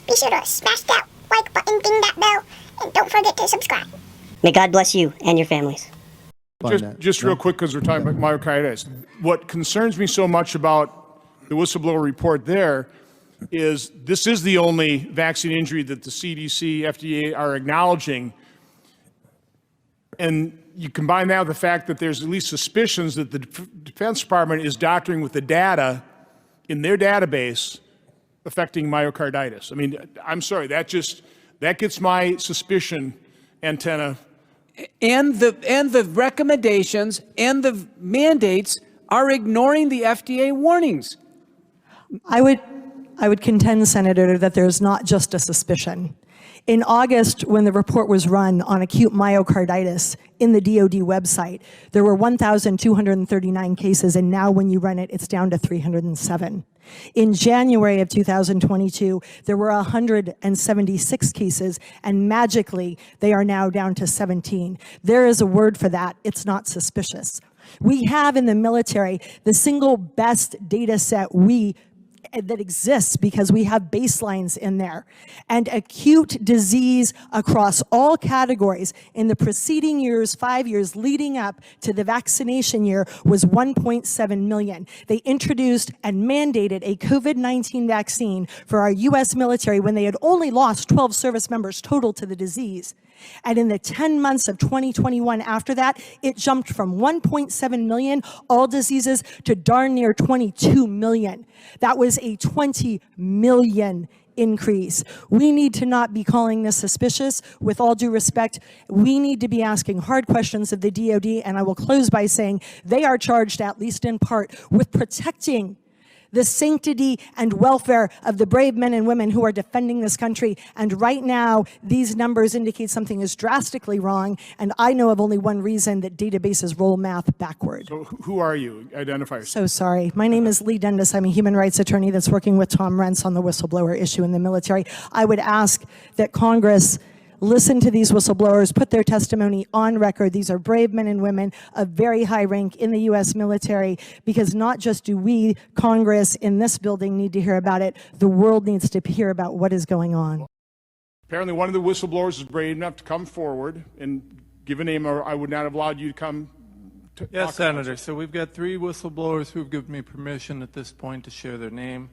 Be sure to smash that like button, ding that bell, and don't forget to subscribe. May God bless you and your families. Just real quick, because we're talking about myocarditis. What concerns me so much about the whistleblower report there is this is the only vaccine injury that the CDC, FDA are acknowledging. And you combine that with the fact that there's at least suspicions that the Defense Department is doctoring with the data in their database affecting myocarditis. I mean, I'm sorry, that gets my suspicion antenna. And the recommendations and the mandates are ignoring the FDA warnings. I would contend, Senator, that there's not just a suspicion. In August, when the report was run on acute myocarditis in the DoD website, there were 1,239 cases, and now when you run it, it's down to 307. In January of 2022, there were 176 cases, and magically, they are now down to 17. There is a word for that. It's not suspicious. We have in the military the single best data set that exists because we have baselines in there. And acute disease across all categories in the preceding years, 5 years leading up to the vaccination year, was 1.7 million. They introduced and mandated a COVID-19 vaccine for our US military when they had only lost 12 service members total to the disease. And in the 10 months of 2021 after that, it jumped from 1.7 million, all diseases, to darn near 22 million. That was a 20 million increase. We need to not be calling this suspicious. With all due respect, we need to be asking hard questions of the DoD, and I will close by saying they are charged, at least in part, with protecting the sanctity and welfare of the brave men and women who are defending this country. And right now, these numbers indicate something is drastically wrong, and I know of only one reason: that databases roll math backward. So who are you? Identify yourself. So sorry. My name is Lee Dundas. I'm a human rights attorney that's working with Tom Rentz on the whistleblower issue in the military. I would ask that Congress listen to these whistleblowers, put their testimony on record. These are brave men and women of very high rank in the U.S. military, because not just do we, Congress in this building, need to hear about it, the world needs to hear about what is going on. Apparently one of the whistleblowers is brave enough to come forward and give a name, or I would not have allowed you to come. Yes, Senator. So we've got 3 whistleblowers who have given me permission at this point to share their name.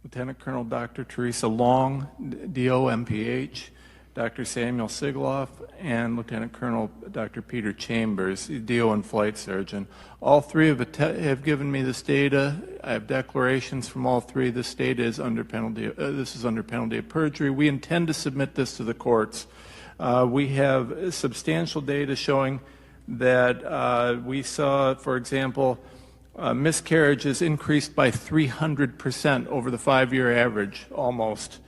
Lieutenant Colonel Dr. Teresa Long, DO MPH, Dr. Samuel Sigloff, and Lieutenant Colonel Dr. Peter Chambers, DO and Flight Surgeon. All 3 have given me this data. I have declarations from all 3. This data is under penalty. This is under penalty of perjury. We intend to submit this to the courts. We have substantial data showing that we saw, for example, miscarriages increased by 300% over the 5-year average, almost.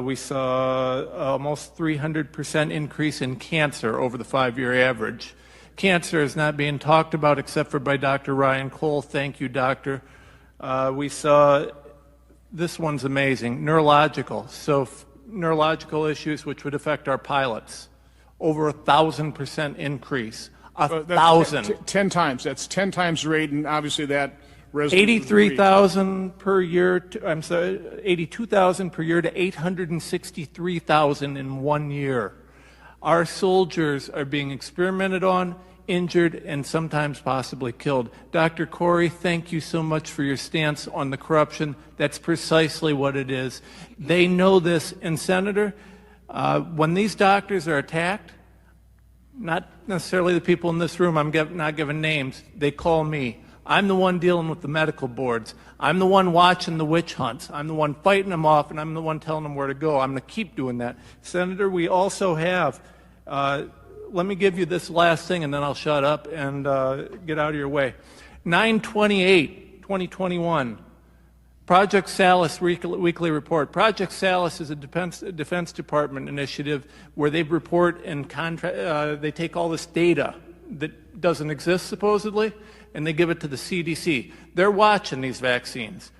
We saw almost 300% increase in cancer over the 5-year average. Cancer is not being talked about except for by Dr. Ryan Cole. Thank you, doctor. We saw, this one's amazing, neurological. So neurological issues which would affect our pilots. Over 1,000% increase. 1,000. 10 times. That's 10 times the rate, and obviously that 83,000 per year. I'm sorry, 82,000 per year to 863,000 in 1 year. Our soldiers are being experimented on, injured, and sometimes possibly killed. Dr. Corey, thank you so much for your stance on the corruption. That's precisely what it is. They know this. And Senator, when these doctors are attacked, not necessarily the people in this room, I'm not giving names, they call me. I'm the one dealing with the medical boards. I'm the one watching the witch hunts. I'm the one fighting them off, and I'm the one telling them where to go. I'm going to keep doing that. Senator, we also have, let me give you this last thing, and then I'll shut up and get out of your way. 9/28/2021, Project Salas weekly report. Project Salas is a Defense Department initiative where they report and they take all this data that doesn't exist supposedly, and they give it to the CDC. They're watching these vaccines.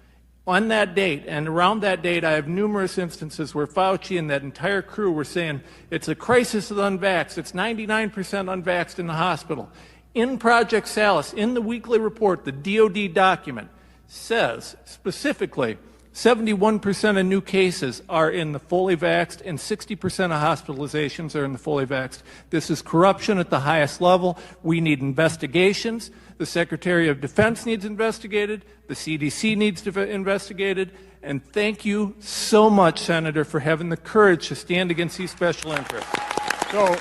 On that date, and around that date, I have numerous instances where Fauci and that entire crew were saying, it's a crisis of unvaxxed, it's 99% unvaxxed in the hospital. In Project Salas, in the weekly report, the DoD document says specifically, 71% of new cases are in the fully vaxxed, and 60% of hospitalizations are in the fully vaxxed. This is corruption at the highest level. We need investigations. The Secretary of Defense needs investigated. The CDC needs to be investigated. And thank you so much, Senator, for having the courage to stand against these special interests. So